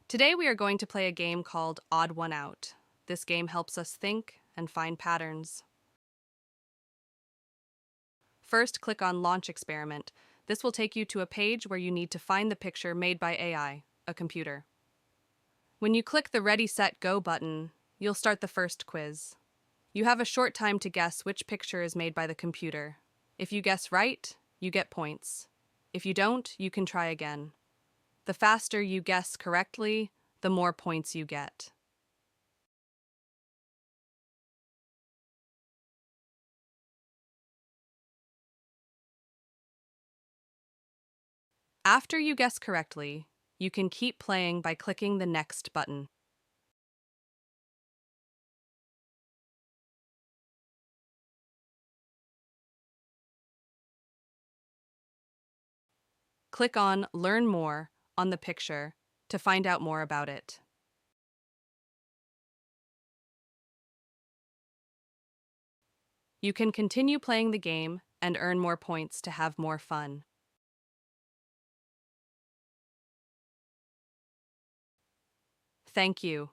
Today we are going to play a game called OddOneOut. This game helps us think and find patterns. First, click on Launch Experiment. This will take you to a page where you need to find the picture made by AI, a computer. When you click the Ready, Set, Go button, you'll start the first quiz. You have a short time to guess which picture is made by the computer. If you guess right, you get points. If you don't, you can try again. The faster you guess correctly, the more points you get. After you guess correctly, you can keep playing by clicking the Next button. Click on Learn More on the picture to find out more about it. You can continue playing the game and earn more points to have more fun. Thank you.